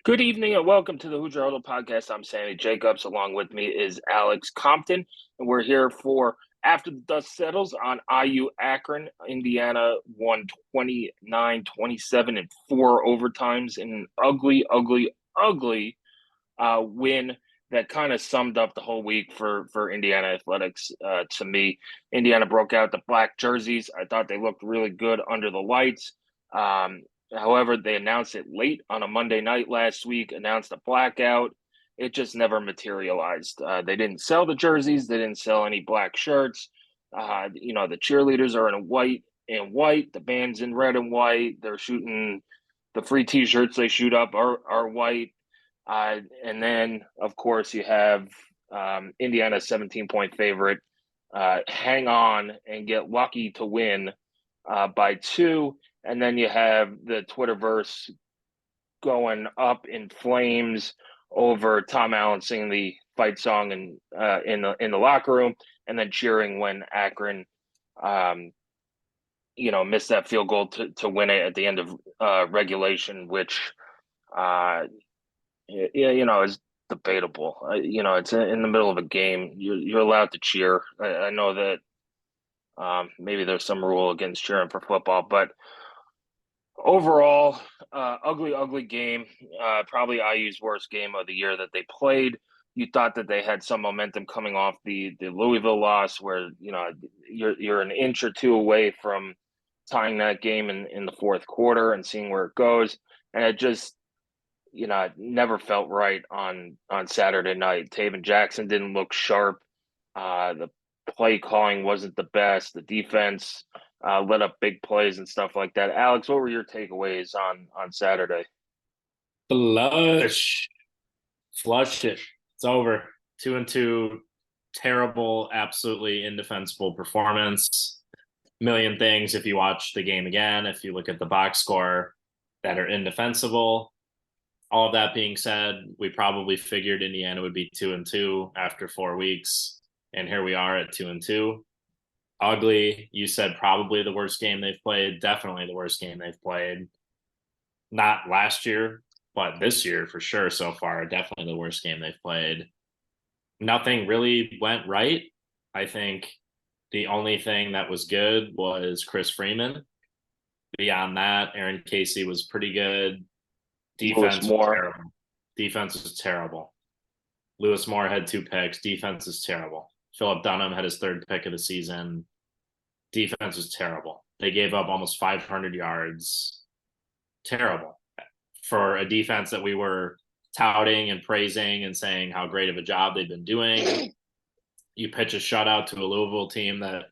Good evening and welcome to the Hoosier Huddle podcast. I'm Sammy Jacobs. Along with me is Alex Compton, and we're here for After the Dust Settles on IU-Akron. Indiana won 29-27 in four overtimes in an ugly win that kind of summed up the whole week for Indiana athletics. To me, Indiana broke out the black jerseys. I thought they looked really good under the lights. However, they announced it late on a Monday night last week, announced a blackout. It just never materialized. They didn't sell the jerseys. They didn't sell any black shirts. The cheerleaders are in white and white. The band's in red and white. They're shooting the free T-shirts they shoot up are white. And then, of course, you have Indiana's 17-point favorite hang on and get lucky to win by two. And then you have the Twitterverse going up in flames over Tom Allen singing the fight song in the locker room, and then cheering when Akron, missed that field goal to win it at the end of regulation, which, is debatable. It's in the middle of a game. You're allowed to cheer. I know that maybe there's some rule against cheering for football, but overall, ugly game. Probably IU's worst game of the year that they played. You thought that they had some momentum coming off the Louisville loss, where you're an inch or two away from tying that game in the fourth quarter and seeing where it goes, and it just it never felt right on Saturday night. Taven Jackson didn't look sharp. The play calling wasn't the best. The defense let up big plays and stuff like that. Alex, what were your takeaways on Saturday? Flush it. It's over. 2-2. Terrible, absolutely indefensible performance. Million things if you watch the game again, if you look at the box score, that are indefensible. All of that being said, we probably figured Indiana would be 2-2 after 4 weeks, and here we are at 2-2. Ugly. You said probably the worst game they've played. Definitely the worst game they've played. Not last year, but this year for sure so far. Definitely the worst game they've played. Nothing really went right. I think the only thing that was good was Chris Freeman. Beyond that, Aaron Casey was pretty good. Lewis Defense was Moore. terrible. Defense was terrible. Lewis Moore had 2 picks. Defense is terrible. Philip Dunham had his 3rd pick of the season. Defense was terrible. They gave up almost 500 yards. Terrible. For a defense that we were touting and praising and saying how great of a job they've been doing. You pitch a shutout to a Louisville team that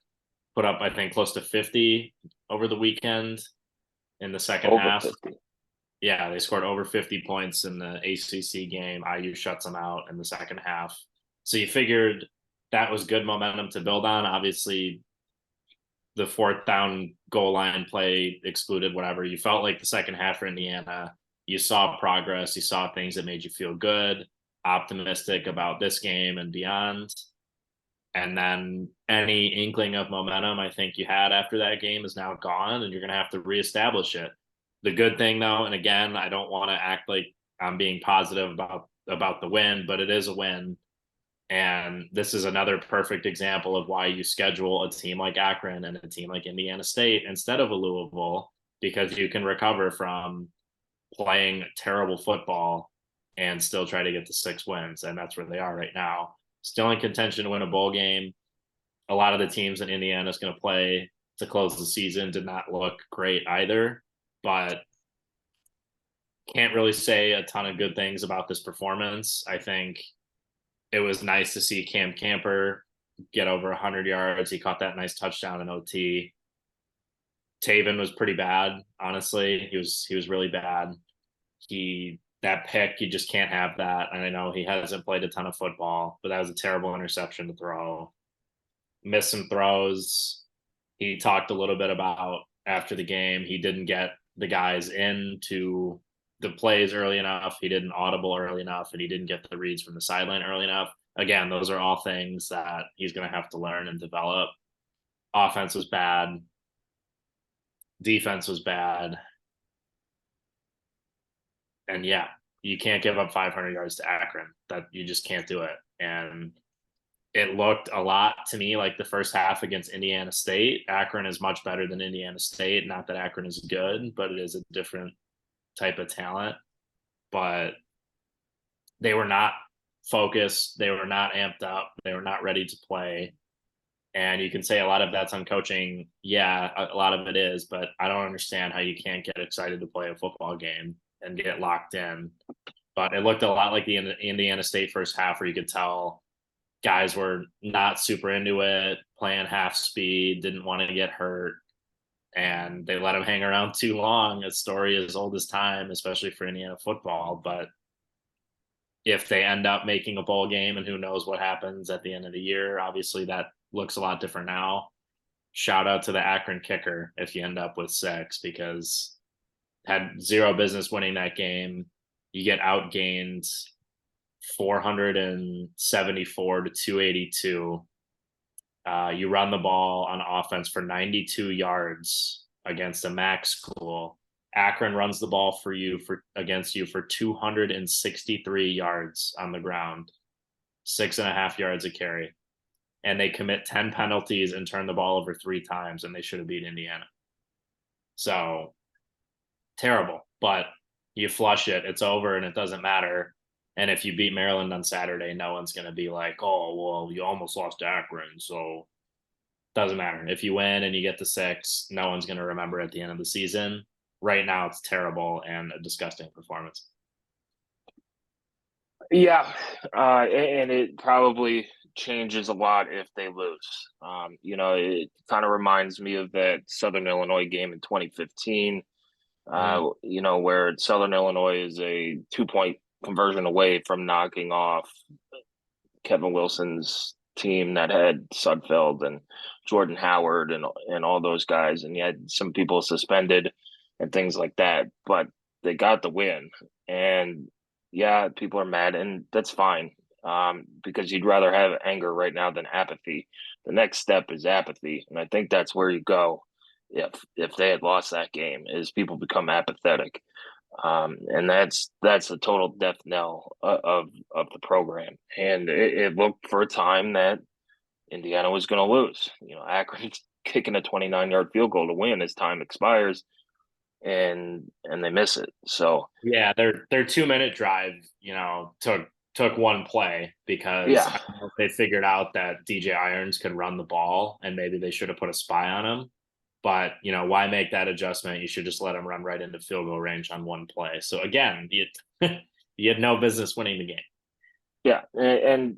put up, I think, close to 50 over the weekend in the second Over half. 50. Yeah, they scored over 50 points in the ACC game. IU shuts them out in the second half. So you figured that was good momentum to build on. Obviously, the 4th down goal line play excluded, whatever. You felt like the second half for Indiana, you saw progress. You saw things that made you feel good, optimistic about this game and beyond. And then any inkling of momentum I think you had after that game is now gone, and you're going to have to reestablish it. The good thing, though, and again, I don't want to act like I'm being positive about the win, but it is a win. And this is another perfect example of why you schedule a team like Akron and a team like Indiana State instead of a Louisville, because you can recover from playing terrible football and still try to get to 6 wins. And that's where they are right now. Still in contention to win a bowl game. A lot of the teams that Indiana is going to play to close the season did not look great either, but can't really say a ton of good things about this performance. I think it was nice to see Cam Camper get over 100 yards. He caught that nice touchdown in OT. Taven was pretty bad, honestly. He was really bad. That pick, you just can't have that. And I know he hasn't played a ton of football, but that was a terrible interception to throw. Missed some throws. He talked a little bit about after the game, he didn't get the guys into the plays early enough. He didn't audible early enough, and he didn't get the reads from the sideline early enough. Again, those are all things that he's going to have to learn and develop. Offense was bad. Defense was bad. And yeah, you can't give up 500 yards to Akron. That you just can't do it. And it looked a lot to me like the first half against Indiana State. Akron is much better than Indiana State. Not that Akron is good, but it is a different type of talent. But they were not focused. They were not amped up. They were not ready to play. And you can say a lot of that's on coaching. Yeah, a lot of it is, but I don't understand how you can't get excited to play a football game and get locked in. But it looked a lot like the Indiana State first half where you could tell guys were not super into it, playing half speed, didn't want to get hurt. And they let them hang around too long. A story as old as time, especially for Indiana football. But if they end up making a bowl game and who knows what happens at the end of the year, obviously that looks a lot different now. Shout out to the Akron kicker if you end up with 6, because had zero business winning that game. You get outgained 474 to 282. You run the ball on offense for 92 yards against a MAC school. Akron runs the ball against you for 263 yards on the ground, 6.5 yards a carry. And they commit 10 penalties and turn the ball over 3 times, and they should have beat Indiana. So terrible, but you flush it, it's over, and it doesn't matter. And if you beat Maryland on Saturday, no one's going to be like, oh, well, you almost lost to Akron, so doesn't matter. If you win and you get the 6, no one's going to remember at the end of the season. Right now, it's terrible and a disgusting performance. Yeah, and it probably changes a lot if they lose. It kind of reminds me of that Southern Illinois game in 2015, where Southern Illinois is a 2-point conversion away from knocking off Kevin Wilson's team that had Sudfeld and Jordan Howard and all those guys, and you had some people suspended and things like that, but they got the win. And yeah, people are mad, and that's fine, because you'd rather have anger right now than apathy. The next step is apathy, and I think that's where you go if they had lost that game, is people become apathetic. And that's a total death knell of the program. And it looked for a time that Indiana was going to lose. Akron's kicking a 29-yard field goal to win as time expires, and they miss it. So yeah, their 2-minute drive, took one play, because yeah, I don't know if they figured out that DJ Irons could run the ball, and maybe they should have put a spy on him. But, why make that adjustment? You should just let him run right into field goal range on one play. So again, you had no business winning the game. yeah, and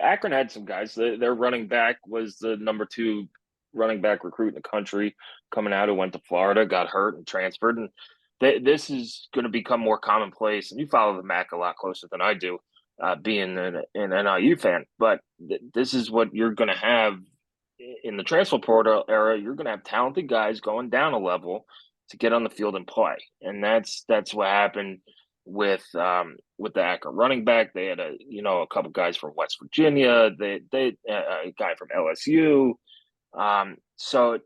Akron had some guys. Their running back was the number 2 running back recruit in the country coming out, who went to Florida, got hurt, and transferred. And this is going to become more commonplace. And you follow the MAC a lot closer than I do, being an NIU fan. But this is what you're going to have in the transfer portal era. You're going to have talented guys going down a level to get on the field and play, and that's what happened with the Akron running back. They had a couple guys from West Virginia. They a guy from LSU. So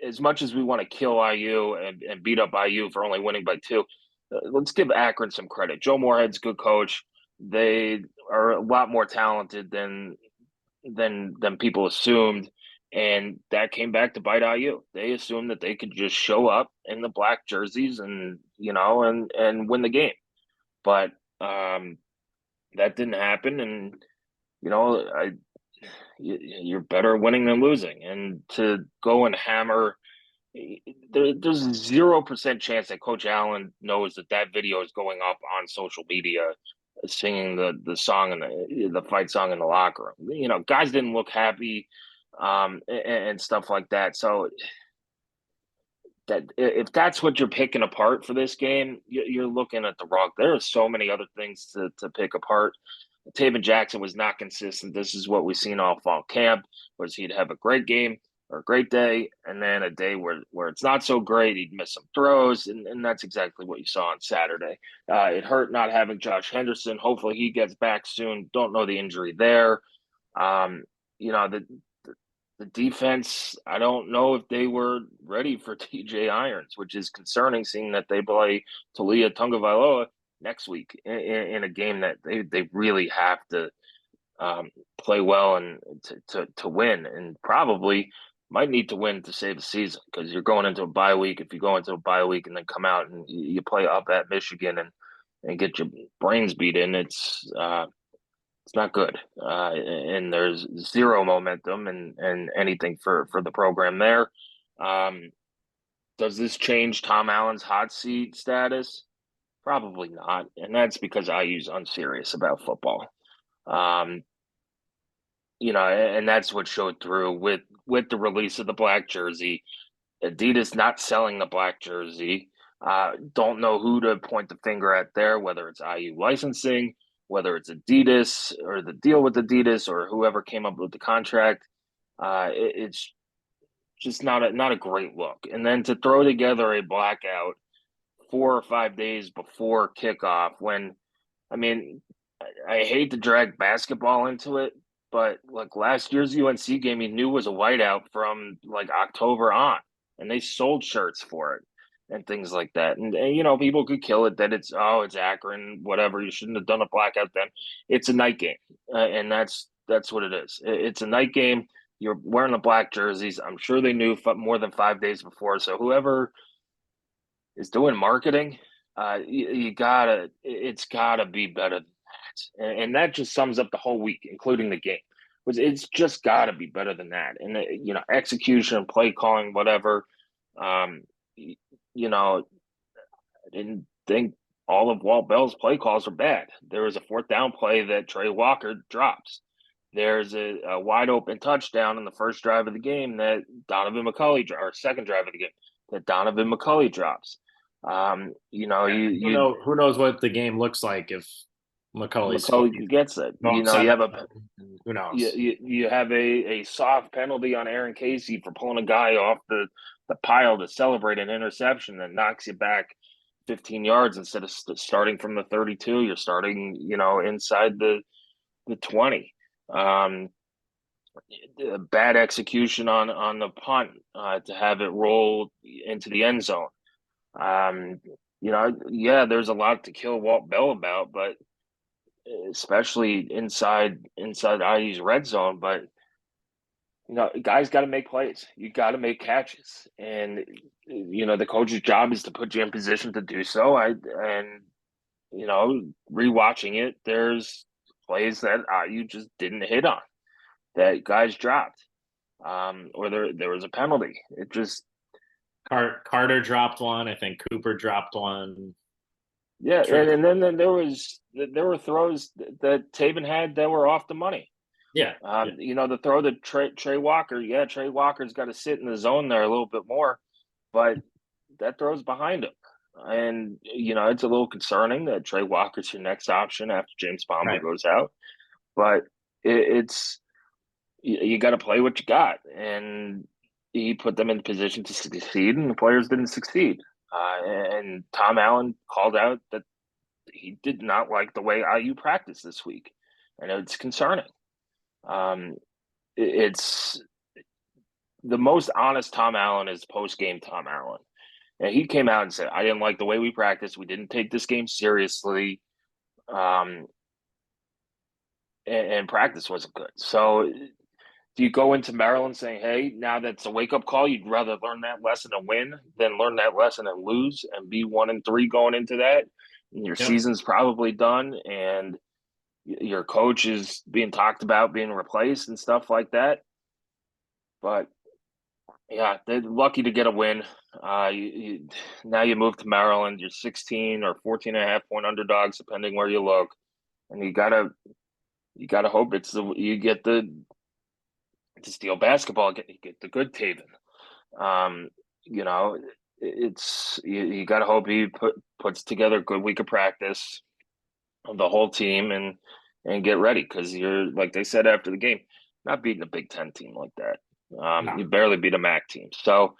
as much as we want to kill IU and beat up IU for only winning by 2, let's give Akron some credit. Joe Moorhead's a good coach. They are a lot more talented than people assumed, and that came back to bite IU. They assumed that they could just show up in the black jerseys and win the game, but that didn't happen. And you're better winning than losing. And to go and hammer, there's 0% chance that Coach Allen knows that video is going up on social media, singing the song and the fight song in the locker room. Guys didn't look happy, and stuff like that. So that if that's what you're picking apart for this game, you're looking at the wrong. There are so many other things to pick apart. Taven Jackson was not consistent. This is what we've seen all fall camp, was he'd have a great game or a great day, and then a day where it's not so great, he'd miss some throws, and that's exactly what you saw on Saturday. It hurt not having Josh Henderson. Hopefully he gets back soon. Don't know the injury there. The defense, I don't know if they were ready for TJ Irons, which is concerning, seeing that they play Talia Tungavailoa next week in a game that they really have to play well and to win, and probably might need to win to save the season because you're going into a bye week. If you go into a bye week and then come out and you play up at Michigan and get your brains beat in, it's not good. And there's zero momentum and anything for the program there. Um, does this change Tom Allen's hot seat status? Probably not, and that's because IU's unserious about football. Um, and that's what showed through with the release of the black jersey. Adidas not selling the black jersey. Don't know who to point the finger at there, whether it's IU licensing, whether it's Adidas or the deal with Adidas or whoever came up with the contract. It's just not a great look. And then to throw together a blackout 4 or 5 days before kickoff, when I mean, I hate to drag basketball into it, but like last year's UNC game, you knew was a whiteout from like October on, and they sold shirts for it and things like that. And people could kill it that it's Akron, whatever. You shouldn't have done a blackout then. It's a night game, and that's what it is. It's a night game. You're wearing the black jerseys. I'm sure they knew more than 5 days before. So whoever is doing marketing, it's gotta be better than that, and that just sums up the whole week, including the game. It's just gotta be better than that, and execution, play calling, whatever. Um, I didn't think all of Walt Bell's play calls are bad. There was a fourth down play that Trey Walker drops. There's a wide open touchdown in the first drive of the game that Donovan McCulley, or second drive of the game that Donovan McCulley drops. Who knows what the game looks like if McCulley's McCulley gets it. going You have who knows? you have a soft penalty on Aaron Casey for pulling a guy off the pile to celebrate an interception that knocks you back 15 yards instead of starting from the 32. You're starting, inside the 20. Bad execution on the punt to have it roll into the end zone. There's a lot to kill Walt Bell about, but especially inside IU's red zone. But guys got to make plays. You got to make catches, and the coach's job is to put you in position to do so. Rewatching it, there's plays that IU just didn't hit on that guys dropped, or there was a penalty. It just Carter dropped one. I think Cooper dropped one. Yeah, and then there were throws that Taven had that were off the money. Yeah. The throw to Trey Walker. Yeah, Trey Walker's got to sit in the zone there a little bit more, but that throw's behind him. And, it's a little concerning that Trey Walker's your next option after James Palmer goes out. But you got to play what you got. And he put them in position to succeed, and the players didn't succeed. And Tom Allen called out that he did not like the way IU practiced this week. And it's concerning. It's the most honest Tom Allen is post-game Tom Allen. And he came out and said, I didn't like the way we practiced. We didn't take this game seriously. And practice wasn't good. So do you go into Maryland saying, hey, now that's a wake-up call, you'd rather learn that lesson and win than learn that lesson and lose and be 1-3 going into that? And your season's probably done, and your coach is being talked about being replaced and stuff like that. But, yeah, they're lucky to get a win. Now you move to Maryland. You're 16 or 14.5-point underdogs, depending where you look. And you gotta hope you get to steal basketball, get the good Taven. It's you got to hope he puts together a good week of practice of the whole team and get ready, because you're, like they said after the game, not beating a Big Ten team like that. No. You barely beat a MAC team. So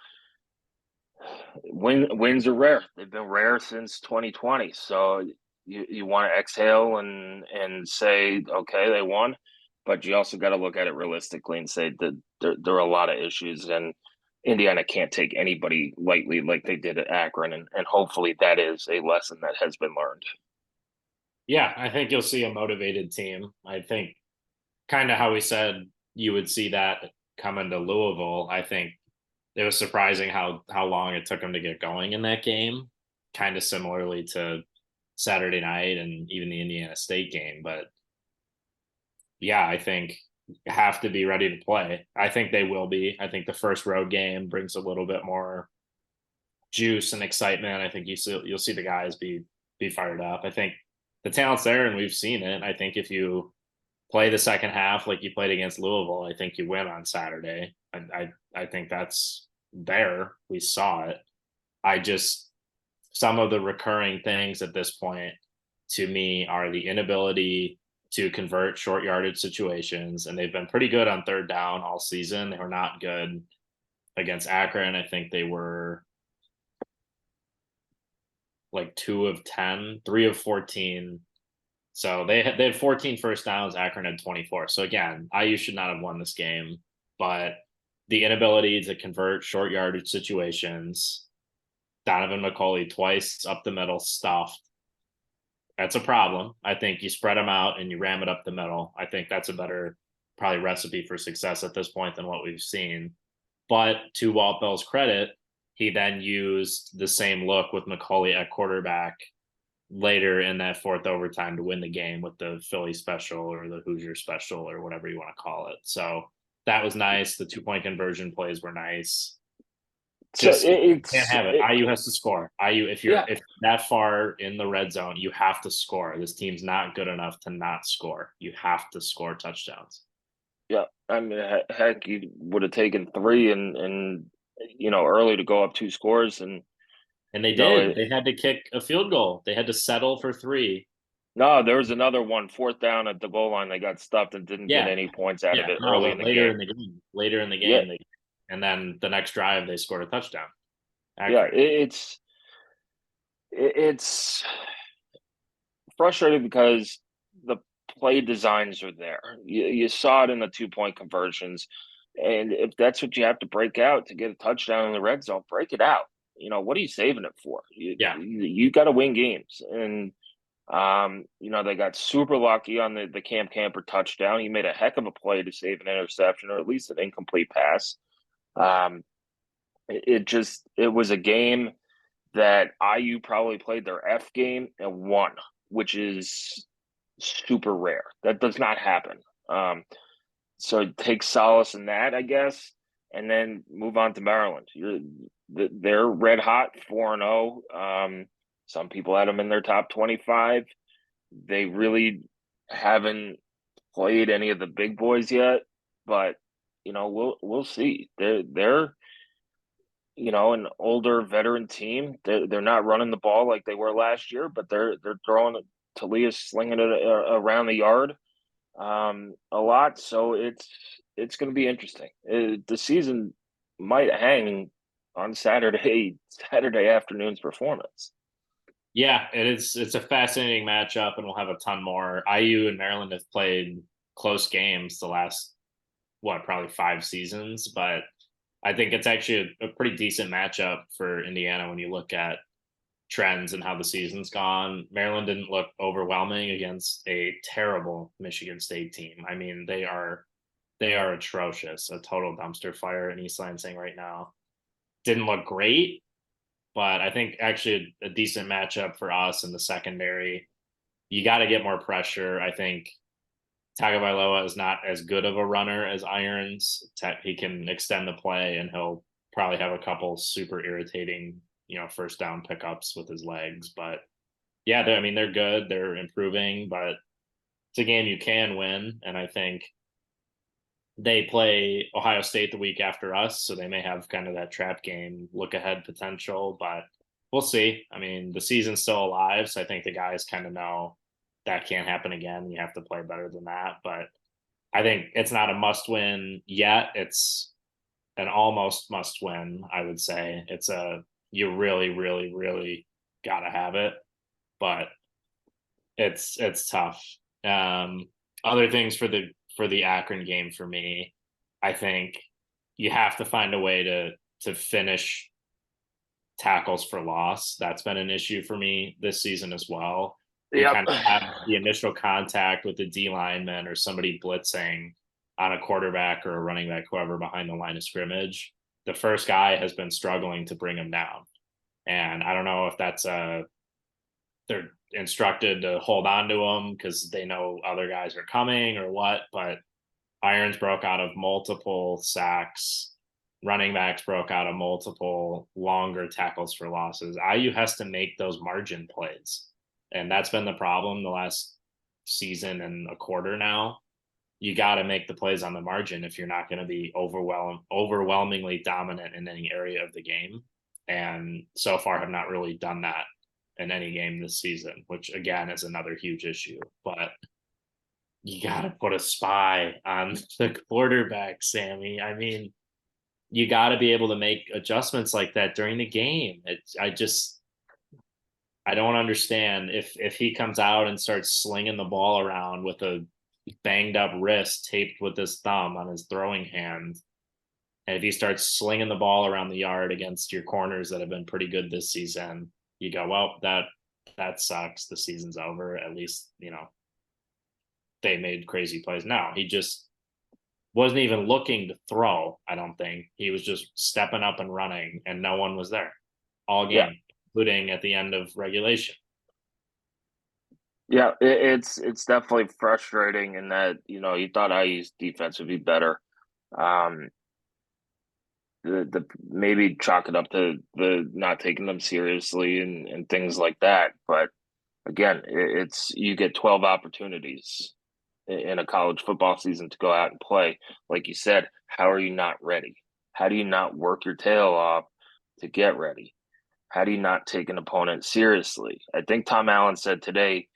wins are rare. They've been rare since 2020. So you want to exhale and say, okay, they won. But you also got to look at it realistically and say that there are a lot of issues, and Indiana can't take anybody lightly like they did at Akron. And hopefully that is a lesson that has been learned. Yeah, I think you'll see a motivated team. I think kind of how we said you would see that coming to Louisville. I think it was surprising how long it took them to get going in that game. Kind of similarly to Saturday night and even the Indiana State game. But yeah, I think have to be ready to play. I think they will be. I think the first road game brings a little bit more juice and excitement. I think you'll see the guys be fired up. I think the talent's there and we've seen it. I think if you play the second half like you played against Louisville, I think you win on Saturday. I think that's there. We saw it. I just some of the recurring things at this point to me are the inability to convert short yardage situations, and they've been pretty good on third down all season. They were not good against Akron. I think they were like 2 of 10, 3 of 14. So they had 14 first downs. Akron had 24. So again, IU should not have won this game, but the inability to convert short yardage situations, Donovan McCulley twice up the middle stuffed. That's a problem. I think you spread them out and you ram it up the middle. I think that's a better probably recipe for success at this point than what we've seen. But to Walt Bell's credit, he then used the same look with McCulley at quarterback later in that fourth overtime to win the game with the Philly special or the Hoosier special or whatever you want to call it. So that was nice. The 2-point conversion plays were nice. So Just can't have it. IU has to score. IU, if you're yeah, if that far in the red zone, you have to score. This team's not good enough to not score. You have to score touchdowns. yeah. I mean, heck, you would have taken three and early to go up 2 scores, and And they you know, did. They had to kick a field goal. They had to settle for 3. no, there was another one, fourth down at the goal line. They got stuffed and didn't get Yeah, any points out of yeah. it No, early in but the game. later in the Yeah, game, and then the next drive they scored a touchdown. yeah. Accurate. It's frustrating because the play designs are there. You saw it in the 2-point conversions, and if that's what you have to break out to get a touchdown in the red zone, break it out. What are you saving it for? Yeah, You got to win games, and they got super lucky on the Cam Camper touchdown. He made a heck of a play to save an interception or at least an incomplete pass. Um, it was a game that IU probably played their F game and won, which is super rare. That does not happen. So take solace in that, I guess, and then move on to Maryland. They're red hot, 4-0. Some people had them in their top 25. They really haven't played any of the big boys yet, but we'll see. They're an older veteran team. They're not running the ball like they were last year, but they're throwing it. Talia's slinging it around the yard a lot. So it's going to be interesting. The season might hang on Saturday afternoon's performance. yeah. It's a fascinating matchup, and we'll have a ton more. IU and Maryland have played close games the last probably 5 seasons, but I think it's actually a pretty decent matchup for Indiana when you look at trends and how the season's gone. Maryland didn't look overwhelming against a terrible Michigan State team. I mean, they are atrocious, a total dumpster fire in East Lansing right now. Didn't look great, but I think actually a decent matchup for us in the secondary. You got to get more pressure. I think Tagovailoa is not as good of a runner as Irons. He can extend the play, and he'll probably have a couple super irritating, first down pickups with his legs. But yeah, they're good. They're improving, but it's a game you can win. And I think they play Ohio State the week after us, so they may have kind of that trap game look ahead potential, but we'll see. I mean, the season's still alive, so I think the guys kind of know that can't happen again. You have to play better than that. But I think it's not a must win yet. It's an almost must win, I would say. You really, really, really gotta have it. But it's tough. Other things for the Akron game for me, I think you have to find a way to finish tackles for loss. That's been an issue for me this season as well. You Yep. kind of have the initial contact with the D lineman or somebody blitzing on a quarterback or a running back, whoever behind the line of scrimmage. The first guy has been struggling to bring him down. And I don't know if that's they're instructed to hold on to him because they know other guys are coming or what, but Irons broke out of multiple sacks. Running backs broke out of multiple longer tackles for losses. IU has to make those margin plays. And that's been the problem the last season and a quarter now. You got to make the plays on the margin if you're not going to be overwhelmingly dominant in any area of the game. And so far have not really done that in any game this season, which again is another huge issue. But you got to put a spy on the quarterback, Sammy. I mean, you got to be able to make adjustments like that during the game. I don't understand if he comes out and starts slinging the ball around with a banged up wrist taped with his thumb on his throwing hand. And if he starts slinging the ball around the yard against your corners that have been pretty good this season, you go, well, that sucks. The season's over. At least, they made crazy plays. No, he just wasn't even looking to throw, I don't think. He was just stepping up and running, and no one was there all game, Yeah. including at the end of regulation. Yeah, it's definitely frustrating in that, you thought IU's defense would be better. The maybe chalk it up to the not taking them seriously and things like that. But again, it's you get 12 opportunities in a college football season to go out and play. Like you said, how are you not ready? How do you not work your tail off to get ready? How do you not take an opponent seriously? I think Tom Allen said today,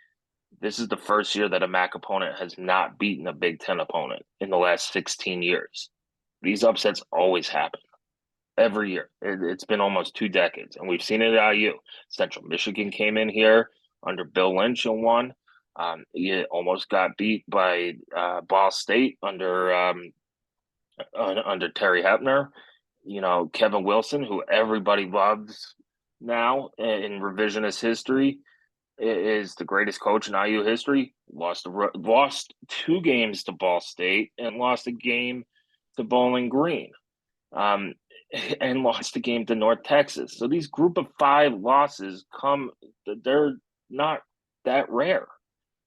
this is the first year that a MAC opponent has not beaten a Big Ten opponent in the last 16 years. These upsets always happen every year. It's been almost 2 decades, and we've seen it at IU. Central Michigan came in here under Bill Lynch and won. You almost got beat by Ball State under Terry Hepner. Kevin Wilson, who everybody loves now in revisionist history, is the greatest coach in IU history. Lost 2 games to Ball State and lost a game to Bowling Green. And lost a game to North Texas. So these group of 5 losses they're not that rare.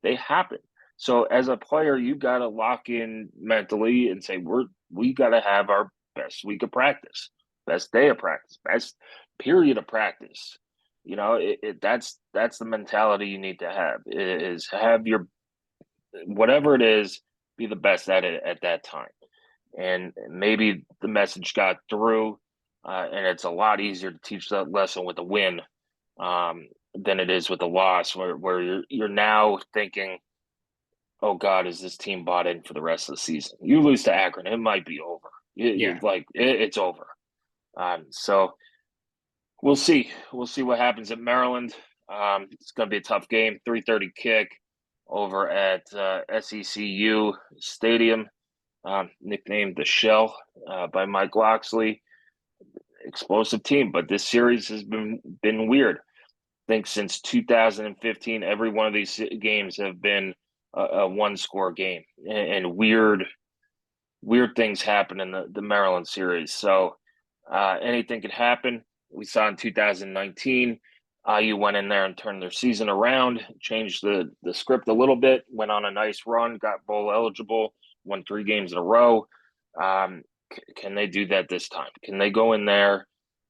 They happen. So as a player, you got to lock in mentally and say, we got to have our best week of practice, best day of practice, best period of practice. That's the mentality you need to have, is have your, whatever it is, be the best at it at that time. And maybe the message got through, and it's a lot easier to teach that lesson with a win than it is with a loss, where you're now thinking, oh God, is this team bought in for the rest of the season? You lose to Akron, it might be over. It's over. So we'll see. We'll see what happens at Maryland. It's going to be a tough game. 3:30 kick over at SECU Stadium. Nicknamed the Shell by Mike Loxley. Explosive team, but this series has been weird. I think since 2015, every one of these games have been a one-score game, and weird things happen in the Maryland series. So anything could happen. We saw in 2019, IU went in there and turned their season around, changed the script a little bit, went on a nice run, got bowl eligible, won 3 games in a row. Can they do that this time? Can they go in there?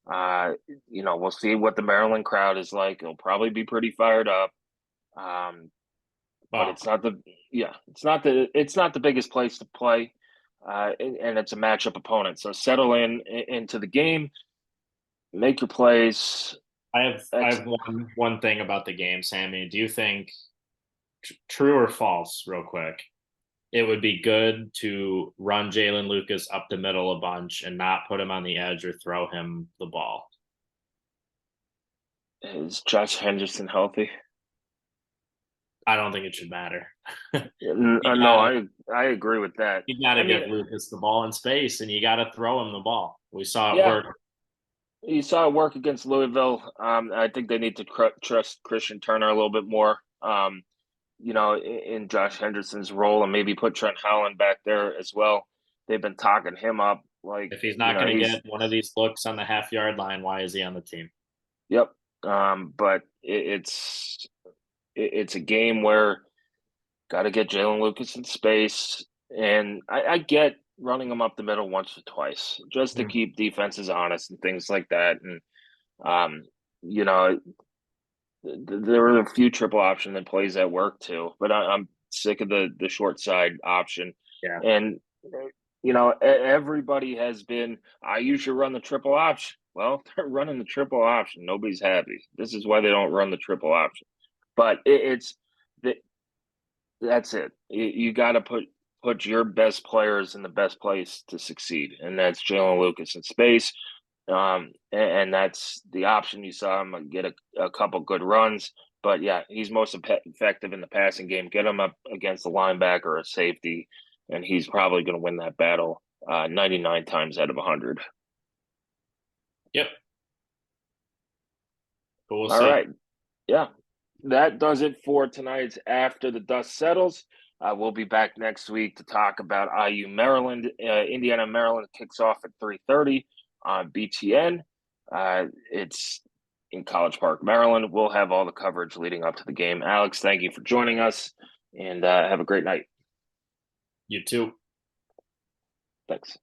We'll see what the Maryland crowd is like. It'll probably be pretty fired up. But it's not the biggest place to play, and it's a matchup opponent. So settle into the game, make your plays. I have one thing about the game, Sammy. Do you think, true or false, real quick, it would be good to run Jalen Lucas up the middle a bunch and not put him on the edge or throw him the ball? Is Josh Henderson healthy? I don't think it should matter. No, I agree with that. You got to give Lucas the ball in space, and you got to throw him the ball. We saw it work. You saw it work against Louisville. I think they need to trust Christian Turner a little bit more. in Josh Henderson's role, and maybe put Trent Holland back there as well. They've been talking him up. Like, If he's not going to get one of these looks on the half-yard line, why is he on the team? Yep. But it's a game where got to get Jalen Lucas in space, and I get running him up the middle once or twice just to keep defenses honest and things like that. And um, you know, there were a few triple option that plays that work too, but I'm sick of the short side option. Yeah. And everybody has been, I should run the triple option. Well, they're running the triple option. Nobody's happy. This is why they don't run the triple option. But that's it. You got to put your best players in the best place to succeed, and that's Jalen Lucas in space. And that's the option. You saw him get a couple good runs, but yeah, he's most effective in the passing game. Get him up against a linebacker or a safety, and he's probably going to win that battle 99 times out of 100. Yep. But we'll All see. right. Yeah. That does it for tonight's After the Dust Settles. We'll be back next week to talk about IU Maryland. Indiana Maryland kicks off at 3:30 on BTN. It's in College Park, Maryland. We'll have all the coverage leading up to the game. Alex, thank you for joining us, and have a great night. You too. Thanks.